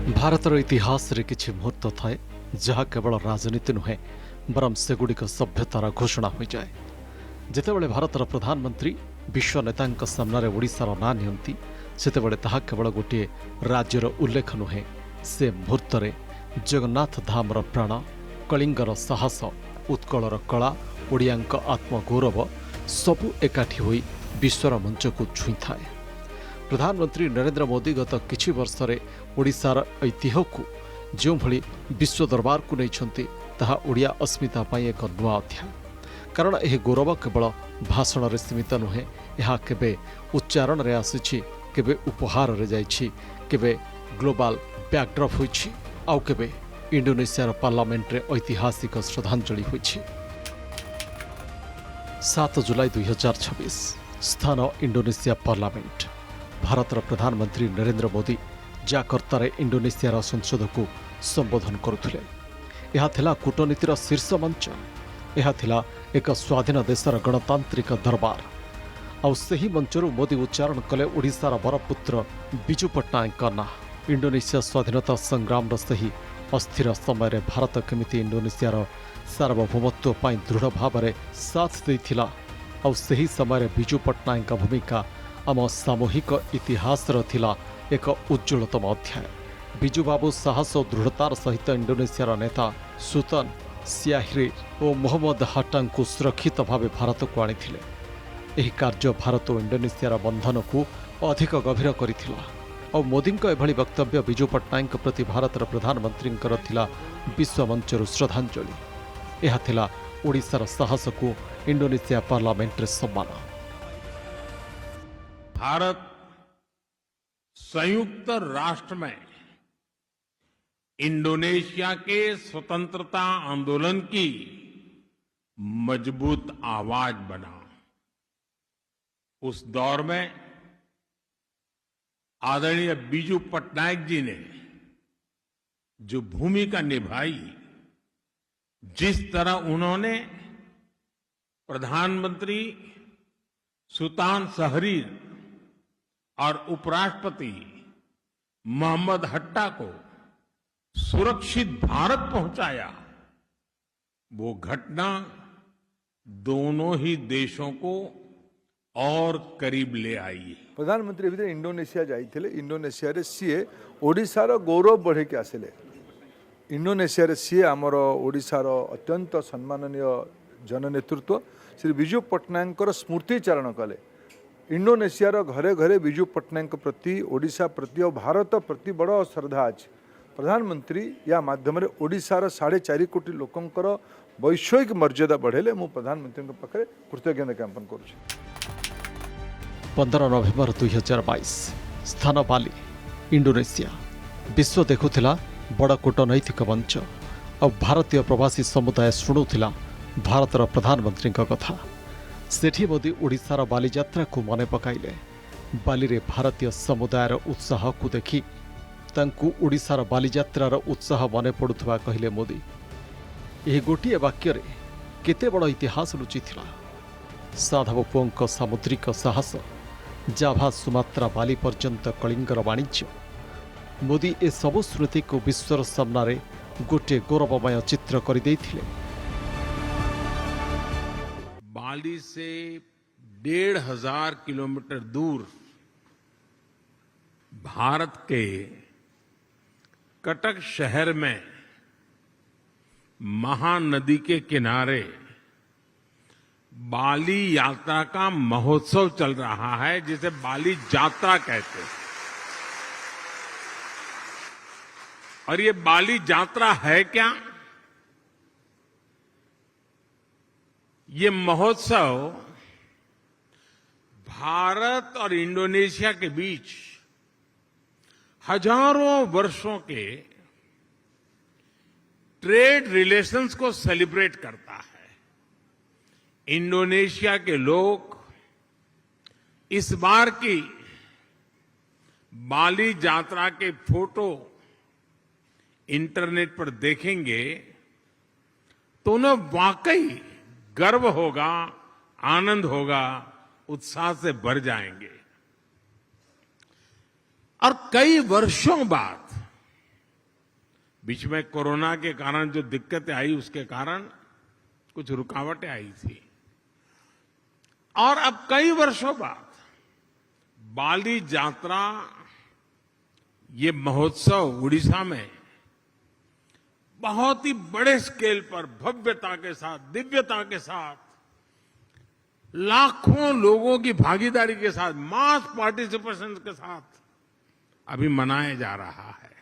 ଭାରତର ଇତିହାସରେ କିଛି ମୁହୂର୍ତ୍ତ ଥାଏ ଯାହା କେବଳ ରାଜନୀତି ନୁହେଁ ବରଂ ସେଗୁଡ଼ିକ ସଭ୍ୟତାର ଘୋଷଣା ହୋଇଯାଏ। ଯେତେବେଳେ ଭାରତର ପ୍ରଧାନମନ୍ତ୍ରୀ ବିଶ୍ୱ ନେତାଙ୍କ ସାମ୍ନାରେ ଓଡ଼ିଶାର ନାଁ ନିଅନ୍ତି ସେତେବେଳେ ତାହା କେବଳ ଗୋଟିଏ ରାଜ୍ୟର ଉଲ୍ଲେଖ ନୁହେଁ, ସେ ମୁହୂର୍ତ୍ତରେ ଜଗନ୍ନାଥ ଧାମର ପ୍ରାଣ, କଳିଙ୍ଗର ସାହସ, ଉତ୍କଳର କଳା, ଓଡ଼ିଆଙ୍କ ଆତ୍ମଗୌରବ ସବୁ ଏକାଠି ହୋଇ ବିଶ୍ୱର ମଞ୍ଚକୁ ଛୁଇଁଥାଏ। ପ୍ରଧାନମନ୍ତ୍ରୀ ନରେନ୍ଦ୍ର ମୋଦି ଗତ କିଛି ବର୍ଷରେ ଓଡ଼ିଶାର ଐତିହ୍ୟକୁ ଯେଉଁଭଳି ବିଶ୍ୱ ଦରବାରକୁ ନେଇଛନ୍ତି ତାହା ଓଡ଼ିଆ ଅସ୍ମିତା ପାଇଁ ଏକ ନୂଆ ଅଧ୍ୟାୟ। କାରଣ ଏହି ଗୌରବ କେବଳ ଭାଷଣରେ ସୀମିତ ନୁହେଁ, ଏହା କେବେ ଉଚ୍ଚାରଣରେ ଆସିଛି, କେବେ ଉପହାରରେ ଯାଇଛି, କେବେ ଗ୍ଲୋବାଲ ବ୍ୟାକ୍ଡ୍ରପ୍ ହୋଇଛି, ଆଉ କେବେ ଇଣ୍ଡୋନେସିଆର ପାର୍ଲାମେଣ୍ଟରେ ଐତିହାସିକ ଶ୍ରଦ୍ଧାଞ୍ଜଳି ହୋଇଛି। 7 ଜୁଲାଇ 2026 ସ୍ଥାନ ଇଣ୍ଡୋନେସିଆ ପାର୍ଲାମେଣ୍ଟ। ଭାରତର ପ୍ରଧାନମନ୍ତ୍ରୀ ନରେନ୍ଦ୍ର ମୋଦି ଜାକର୍ତ୍ତାରେ ଇଣ୍ଡୋନେସିଆର ସଂସଦକୁ ସମ୍ବୋଧନ କରୁଥିଲେ। ଏହା ଥିଲା କୂଟନୀତିର ଶୀର୍ଷ ମଞ୍ଚ। ଏହା ଥିଲା ଏକ ସ୍ୱାଧୀନ ଦେଶର ଗଣତାନ୍ତ୍ରିକ ଦରବାର। ଆଉ ସେହି ମଞ୍ଚରୁ ମୋଦି ଉଚ୍ଚାରଣ କଲେ ଓଡ଼ିଶାର ବରପୁତ୍ର ବିଜୁ ପଟ୍ଟନାୟକଙ୍କ ନାଁ। ଇଣ୍ଡୋନେସିଆ ସ୍ୱାଧୀନତା ସଂଗ୍ରାମର ସେହି ଅସ୍ଥିର ସମୟରେ ଭାରତ କେମିତି ଇଣ୍ଡୋନେସିଆର ସାର୍ବଭୌମତ୍ୱ ପାଇଁ ଦୃଢ଼ ଭାବରେ ସାଥ ଦେଇଥିଲା, ଆଉ ସେହି ସମୟରେ ବିଜୁ ପଟ୍ଟନାୟକଙ୍କ ଭୂମିକା ଆମ ସାମୂହିକ ଇତିହାସର ଥିଲା ଏକ ଉଜ୍ଜ୍ୱଳତମ ଅଧ୍ୟାୟ। ବିଜୁବାବୁ ସାହସ ଓ ଦୃଢ଼ତାର ସହିତ ଇଣ୍ଡୋନେସିଆର ନେତା ସୁଲତାନ ସିଆହିରି ଓ ମୋହମ୍ମଦ ହାଟ୍ଟାଙ୍କୁ ସୁରକ୍ଷିତ ଭାବେ ଭାରତକୁ ଆଣିଥିଲେ। ଏହି କାର୍ଯ୍ୟ ଭାରତ ଓ ଇଣ୍ଡୋନେସିଆର ବନ୍ଧନକୁ ଅଧିକ ଗଭୀର କରିଥିଲା। ଆଉ ମୋଦିଙ୍କ ଏଭଳି ବକ୍ତବ୍ୟ ବିଜୁ ପଟ୍ଟନାୟକଙ୍କ ପ୍ରତି ଭାରତର ପ୍ରଧାନମନ୍ତ୍ରୀଙ୍କର ଥିଲା ବିଶ୍ୱମଞ୍ଚରୁ ଶ୍ରଦ୍ଧାଞ୍ଜଳି। ଏହା ଥିଲା ଓଡ଼ିଶାର ସାହସକୁ ଇଣ୍ଡୋନେସିଆ ପାର୍ଲାମେଣ୍ଟରେ ସମ୍ମାନ। भारत संयुक्त राष्ट्र में इंडोनेशिया के स्वतंत्रता आंदोलन की मजबूत आवाज बना। उस दौर में आदरणीय बिजू पट्टनायक जी ने जो भूमिका निभाई, जिस तरह उन्होंने प्रधानमंत्री सुल्तान शहरीर और उपराष्ट्रपति मोहम्मद हट्टा को सुरक्षित भारत पहुंचाया, वो घटना दोनों ही देशों को और करीब ले आई। प्रधानमंत्री भितर इंडोनेशिया जाइथिले। इंडोनेशिया रे सीए ओडिशार गौरव बढ़े के आसिले। इंडोनेशिया रे सीए आमर ओडिशार अत्यंत सम्माननीय जननेतृत्व श्री बिजू पट्टनायकर स्मृतिचारण कले। इंडोनेशियार घरे घरे बिजू पट्टनायक प्रति, ओडिशा प्रति और भारत प्रति बड़ श्रद्धा अच्छी। प्रधानमंत्री या माध्यम ओडिशार 4.5 कोटी लोकंकर वैश्विक मर्यादा बढ़ेले मु प्रधानमंत्री पाखे कृतज्ञता ज्ञापन करुछि। 15 नवेम्बर 2022 स्थान बाली, इंडोनेसिया। विश्व देखुथिला बड़ कूटनैतिक मंच और भारतीय प्रवासी समुदाय शुणुथिला भारतर प्रधानमंत्री कथा। सेठी मोदी ओडिशार बालीयात्रा को मने पकाइले। बाली रे भारतीय समुदायर उत्साह को देखी तांकु ओडिशार बालीयात्रार उत्साह मने पड़ुथबा कहिले मोदी। एही गोटिए वाक्य रे केते बड़ इतिहास लुचि थिला। साधव पुओंक सामुद्रिक साहस, जाभा सुमात्रा बाली पर्यंत कलिंगर वाणिज्य। मोदी ए सबु स्मृति को विश्वर सामने गोटे गौरवमय चित्र कर देथिले। बाली से 1,500 किलोमीटर दूर भारत के कटक शहर में महानदी के किनारे बाली यात्रा का महोत्सव चल रहा है, जिसे बाली यात्रा कहते हैं। और ये बाली यात्रा है क्या? ये महोत्सव भारत और इंडोनेशिया के बीच हजारों वर्षों के ट्रेड रिलेशंस को सेलिब्रेट करता है। इंडोनेशिया के लोग इस बार की बाली यात्रा के फोटो इंटरनेट पर देखेंगे तो उन्हें वाकई गर्व होगा, आनंद होगा, उत्साह से भर जाएंगे। और कई वर्षों बाद बीच में कोरोना के कारण जो दिक्कतें आई उसके कारण कुछ रुकावटें आई थी और अब कई वर्षों बाद बाली यात्रा ये महोत्सव उड़ीसा में बहुत ही बड़े स्केल पर भव्यता के साथ दिव्यता के साथ लाखों लोगों की भागीदारी के साथ मास पार्टिसिपेशन के साथ अभी मनाया जा रहा है।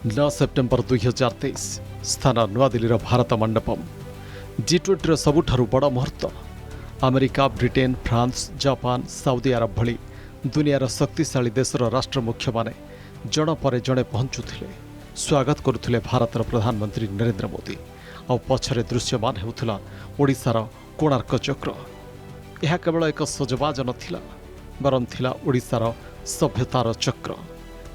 9 सेप्टेम्बर 2023 स्थान नुआदिल्लीर भारत मंडपम G20 सबुठारु बड़ मुहूर्त America Britain France Japan Saudi Arab भली दुनियार शक्तिशाली देशर राष्ट्र मुख्य माने जण पर जणे पहुंचुथिले स्वागत करुथिले भारतर प्रधानमंत्री नरेंद्र मोदी और पछरे दृश्यमान हेउथिला ओडिशार कोणार्क चक्र। यह केवल एक सजबाज नथिला बरं थिला ओडिशार सभ्यतार चक्र।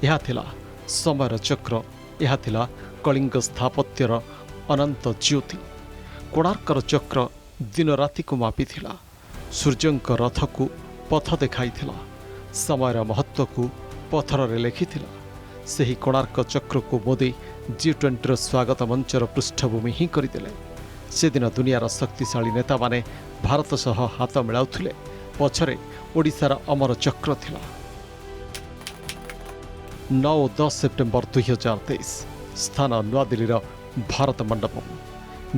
यह थिला समयर चक्र। यह थिला कलिंग स्थापत्यर अनंत ज्योति। कोणार्कर चक्र दिन राति को मापिथिला सूर्यंक रथ को पथ देखाइथिला समयर महत्व को पथर रे लेखिथिला। सही कोणार्क चक्र को मोदी G20 स्वागत मंचर पृष्ठभूमि ही करदेले। से दिन दुनियार शक्तिशाली नेता माने भारत सह हाथ मिलाउथिले पछरे ओडिशार अमर चक्र थिला। 9 और 10 सेप्टेम्बर 2023 स्थान नुआदिल्लीर भारत मंडपम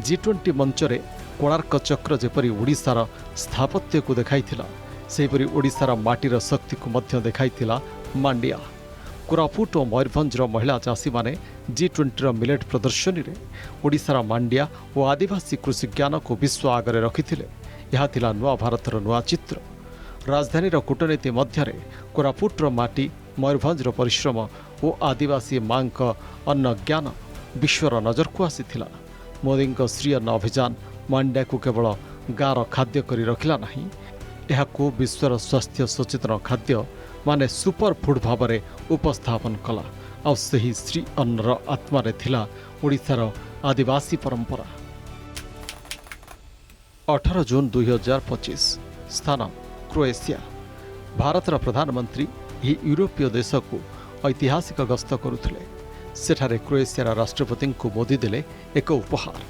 G20 मंचरे कोणार्क चक्र जेपरी ओडिशार स्थापत्य को देखाइथिला सेपरी ओडिशार माटीर शक्ति को मध्य देखाइथिला मांडिया। कोरापुट और मयूरभंजर महिला चाषी माने G20 मिलेट प्रदर्शनी रे ओडिशार मांडिया और आदिवासी कृषि ज्ञान को विश्व आगरे रखिथिले। यह थिला नुआ भारतर नुआ चित्र। राजधानीर कूटनीति मध्यरे कोरापुटर माटी मयूरभंजर परिश्रम और आदिवासी मांक अन्न ज्ञान विश्वर नजर को आसीथिला। मोदी श्री अन्न अभियान मांडिया को केवल गाँर खाद्य करी रखिला नहीं, यहाको विश्वर स्वास्थ्य सचेतन खाद्य माने सुपर फूड भाव में उपस्थापन कला और सही श्री अन्नर आत्मारे थिला ओडिशार आदिवासी परंपरा। 18 जून 2025 स्थान क्रोएशिया। भारतर प्रधानमंत्री यह यूरोपीय देश को ऐतिहासिक गस्त करुथिले। सेठारे क्रोएशियार राष्ट्रपति को मोदी देले एक उपहार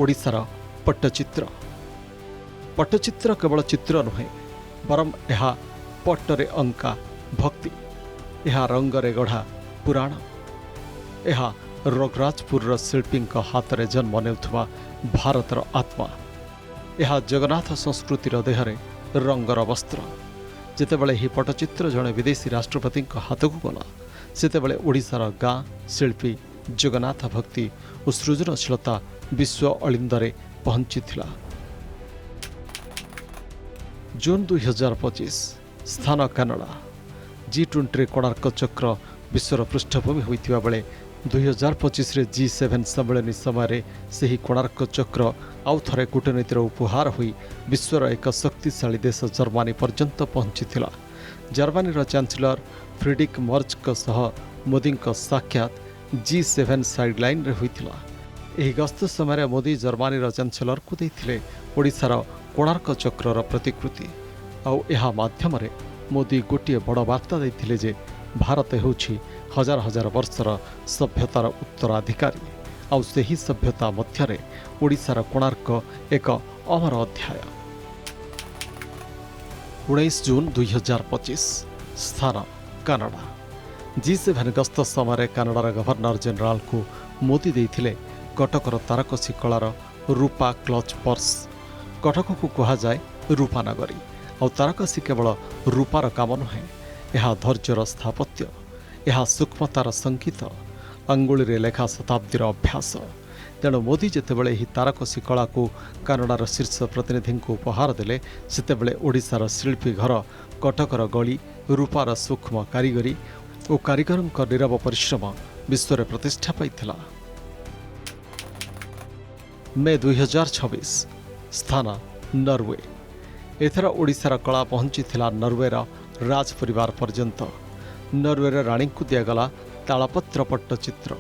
ओडिशार पट्टचित्र। पट्टचित्र केवल चित्र नुहे बरं यह पट्टरे अंका भक्ति। यह रंगरे गढ़ा पुराण। यह रघुराजपुर शिल्पी हाथ में जन्म नेउथुवा भारतर आत्मा। यह जगन्नाथ संस्कृतिर देहरे रंगर वस्त्र। जेतेबेले ही पट्टचित्र जड़े विदेशी राष्ट्रपति हाथ को गला सेतेबेले ओडिशार गाँ शिल्पी जगन्नाथ भक्ति और सृजनशीलता विश्व अलिंदरे पहुंचीथिला। जून 2025 स्थान कनाडा। G20 कोणार्क चक्र विश्वर पृष्ठभूमि होइतिबा बेले 2025 रे G7 सम्मेलन समय से कोणार्क चक्र आउ थरे कूटनीतिर उपहार होई विश्वर एक शक्तिशाली देश जर्मनी पर्यंत पहुंचीथिला। जर्मनीर चांसलर फ्रीडरिक मर्ज सह मोदी साक्षात G7 साइडलाइन रे होइथिला। एही गस्त समय मोदी जर्मनीर चांसलर को देथिले ओडिशार कोणार्क चक्रर प्रतिकृति आउ यह माध्यम मोदी गोटे बड़ वार्ता देथिले जे भारत होछि हजार हजार वर्षर सभ्यतार उत्तराधिकारी आउ सही सभ्यता मध्यरे ओडिशार कोणार्क एक अमर अध्याय। 19 जून 2025 स्थान कनाडा। G7 गस्त समय कनाडार गवर्नर जनरल को मोदी देथिले कटकर तारकसी कलार रूपा क्लच पर्स। कटक को कहा जाए रूपा नगरी और तारकसी केवल रूपार काम नुहे, यह धैर्यर स्थापत्य, यह सूक्ष्मतार संकेत, अंगुली रे लेखा शताब्दीर अभ्यास। तेणु मोदी जेतेबेले ही तारकसी कला को कनाडार शीर्ष प्रतिनिधि को उपहार देले सेतेबेले ओडिशार शिल्पी घर कटकर गली रूपार सूक्ष्म कारीगरी और कारीगरଙ୍କ नीरव परिश्रम विश्व प्रतिष्ठा पाइथिला। मे 2026 स्थान नॉर्वे। एथर ओडिशार कला पहुंची नॉर्वेर राज परिवार पर्यंत। नॉर्वेर राणी को दिगला तालपत्र पट्टचित्र।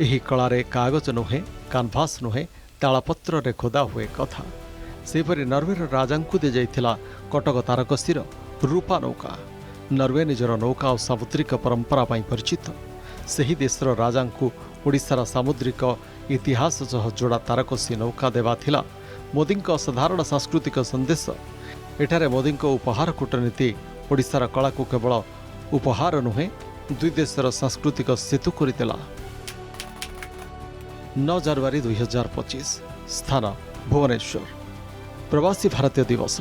यही कलारे कागज नुहे, कानभास नुहे, तालपत्र रे खोदा हुए कथा। सेपरी नॉर्वेर राजा को दी जाइथिला कटक तारकसीर रूपा नौका। नॉर्वे निजर नौका और सामुद्रिक परंपरा परिचित। ସେହି ଦେଶର ରାଜାଙ୍କୁ ଓଡ଼ିଶାର ସାମୁଦ୍ରିକ ଇତିହାସ ସହ ଯୋଡ଼ା ତାରକସି ନୌକା ଦେବା ଥିଲା ମୋଦିଙ୍କ ଅସାଧାରଣ ସାଂସ୍କୃତିକ ସନ୍ଦେଶ। ଏଠାରେ ମୋଦିଙ୍କ ଉପହାର କୂଟନୀତି ଓଡ଼ିଶାର କଳାକୁ କେବଳ ଉପହାର ନୁହେଁ, ଦୁଇ ଦେଶର ସାଂସ୍କୃତିକ ସେତୁ କରିଦେଲା। 9 ଜାନୁଆରୀ 2025 ସ୍ଥାନ ଭୁବନେଶ୍ୱର। ପ୍ରବାସୀ ଭାରତୀୟ ଦିବସ।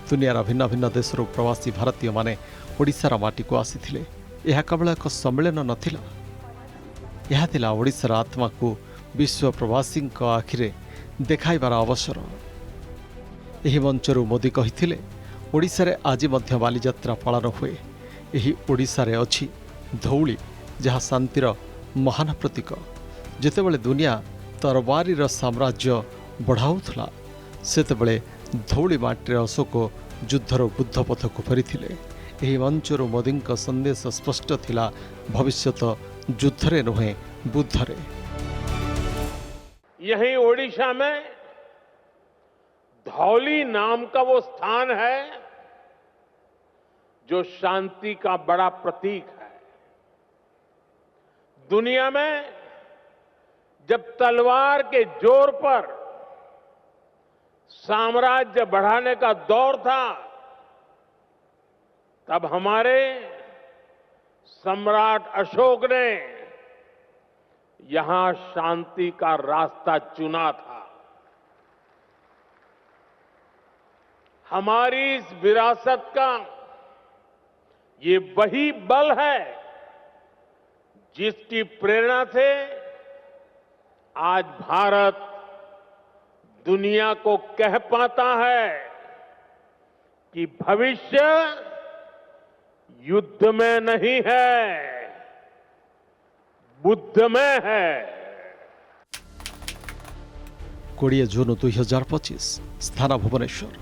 ଦୁନିଆର ଭିନ୍ନ ଭିନ୍ନ ଦେଶରୁ ପ୍ରବାସୀ ଭାରତୀୟମାନେ ଓଡ଼ିଶାର ମାଟିକୁ ଆସିଥିଲେ। ଏହା କେବଳ ଏକ ସମ୍ମିଳନ ନଥିଲା, ଏହା ଥିଲା ଓଡ଼ିଶାର ଆତ୍ମାକୁ ବିଶ୍ୱ ପ୍ରବାସୀଙ୍କ ଆଖିରେ ଦେଖାଇବାର ଅବସର। ଏହି ମଞ୍ଚରୁ ମୋଦି କହିଥିଲେ, ଓଡ଼ିଶାରେ ଆଜି ମଧ୍ୟ ବାଲିଯାତ୍ରା ପାଳନ ହୁଏ। ଏହି ଓଡ଼ିଶାରେ ଅଛି ଧଉଳି, ଯାହା ଶାନ୍ତିର ମହାନ ପ୍ରତୀକ। ଯେତେବେଳେ ଦୁନିଆ ତରବାରୀର ସାମ୍ରାଜ୍ୟ ବଢ଼ାଉଥିଲା, ସେତେବେଳେ ଧଉଳି ମାଟିରେ ଅଶୋକ ଯୁଦ୍ଧର ବୁଦ୍ଧ ପଥକୁ ଫେରିଥିଲେ। ଏହି ମଞ୍ଚରୁ ମୋଦିଙ୍କ ସନ୍ଦେଶ ସ୍ପଷ୍ଟ ଥିଲା, ଭବିଷ୍ୟତ ଯୁଦ୍ଧରେ ନୁହେଁ, ବୁଦ୍ଧରେ। यही ओडिशा में धौली नाम का वो स्थान है जो शांति का बड़ा प्रतीक है। दुनिया में जब तलवार के जोर पर साम्राज्य बढ़ाने का दौर था, तब हमारे सम्राट अशोक ने यहां शांति का रास्ता चुना था। हमारी इस विरासत का ये वही बल है जिसकी प्रेरणा से आज भारत दुनिया को कह पाता है कि भविष्य युद्ध में नहीं है, बुद्ध में है। 20 ଜୁନ 2025 ସ୍ଥାନ ଭୁବନେଶ୍ୱର।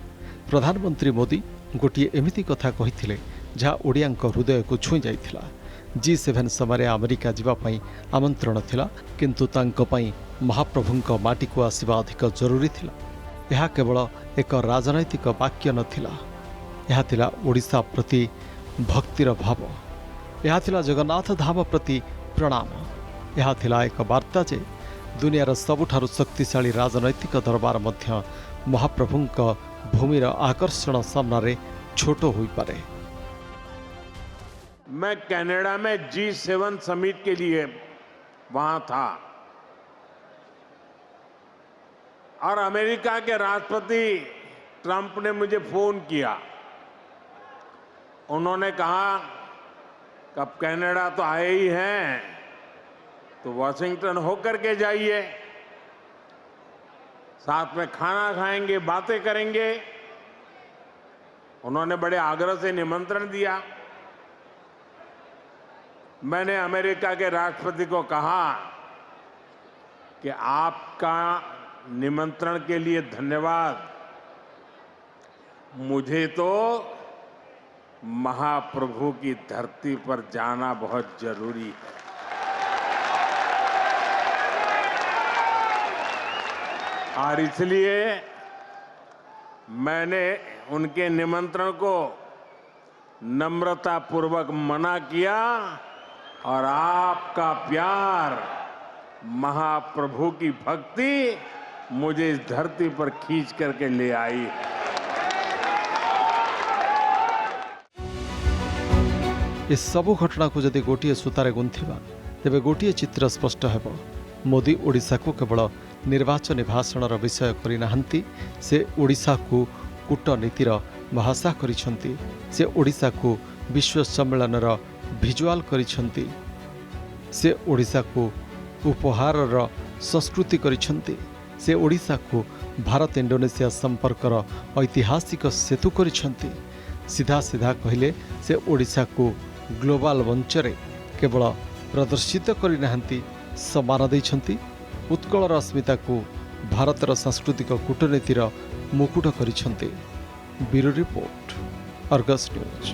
ପ୍ରଧାନମନ୍ତ୍ରୀ ମୋଦି ଗୋଟିଏ ଏମିତି କଥା କହିଥିଲେ ଯାହା ଓଡ଼ିଆଙ୍କ ହୃଦୟକୁ ଛୁଇଁ ଯାଇଥିଲା। G7 ସମୟରେ ଆମେରିକା ଯିବା ପାଇଁ ଆମନ୍ତ୍ରଣ ଥିଲା, କିନ୍ତୁ ତାଙ୍କ ପାଇଁ ମହାପ୍ରଭୁଙ୍କ ମାଟିକୁ ଆସିବା ଅଧିକ ଜରୁରୀ ଥିଲା। ଏହା କେବଳ ଏକ ରାଜନୈତିକ ବାକ୍ୟ ନଥିଲା, ଏହା ଥିଲା ଓଡ଼ିଶା ପ୍ରତି ଭକ୍ତିର ଭାବ। ଏହା ଥିଲା ଜଗନ୍ନାଥ ଧାମ ପ୍ରତି ପ୍ରଣାମ। ଏହା ଥିଲା ଏକ ବାର୍ତ୍ତା ଯେ ଦୁନିଆର ସବୁଠାରୁ ଶକ୍ତିଶାଳୀ ରାଜନୈତିକ ଦରବାର ମଧ୍ୟ ମହାପ୍ରଭୁଙ୍କ ଭୂମିର ଆକର୍ଷଣ ସାମ୍ନାରେ ଛୋଟ ହୋଇପାରେ। मैं कनाडा में G7 समिट के लिए वहां था और अमेरिका के राष्ट्रपति ट्रंप ने मुझे फोन किया। उन्होंने कहा कि अब कनाडा तो आए ही हैं, तो वॉशिंगटन होकर के जाइए, साथ में खाना खाएंगे, बातें करेंगे। उन्होंने बड़े आग्रह से निमंत्रण दिया। मैंने अमेरिका के राष्ट्रपति को कहा कि आपका निमंत्रण के लिए धन्यवाद, मुझे तो महाप्रभु की धरती पर जाना बहुत जरूरी है। और इसलिए मैंने उनके निमंत्रण को नम्रतापूर्वक मना किया और आपका प्यार, महाप्रभु की भक्ति मुझे इस धरती पर खींच करके ले आई है। ଏ ସବୁ ଘଟଣାକୁ ଯଦି ଗୋଟିଏ ସୂତାରେ ଗୁନ୍ଥିବା, ତେବେ ଗୋଟିଏ ଚିତ୍ର ସ୍ପଷ୍ଟ ହେବ। ମୋଦି ଓଡ଼ିଶାକୁ କେବଳ ନିର୍ବାଚନୀ ଭାଷଣର ବିଷୟ କରିନାହାନ୍ତି, ସେ ଓଡ଼ିଶାକୁ କୂଟନୀତିର ଭାଷା କରିଛନ୍ତି। ସେ ଓଡ଼ିଶାକୁ ବିଶ୍ୱ ସମ୍ମିଳନର ଭିଜୁଆଲ୍ କରିଛନ୍ତି। ସେ ଓଡ଼ିଶାକୁ ଉପହାରର ସଂସ୍କୃତି କରିଛନ୍ତି। ସେ ଓଡ଼ିଶାକୁ ଭାରତ ଇଣ୍ଡୋନେସିଆ ସମ୍ପର୍କର ଐତିହାସିକ ସେତୁ କରିଛନ୍ତି। ସିଧା ସିଧା କହିଲେ, ସେ ଓଡ଼ିଶାକୁ ଗ୍ଲୋବାଲ ମଞ୍ଚରେ କେବଳ ପ୍ରଦର୍ଶିତ କରିନାହାନ୍ତି, ସମ୍ମାନ ଦେଇଛନ୍ତି। ଉତ୍କଳର ଅସ୍ମିତାକୁ ଭାରତର ସାଂସ୍କୃତିକ କୂଟନୀତିର ମୁକୁଟ କରିଛନ୍ତି। Bureau report, Argus news.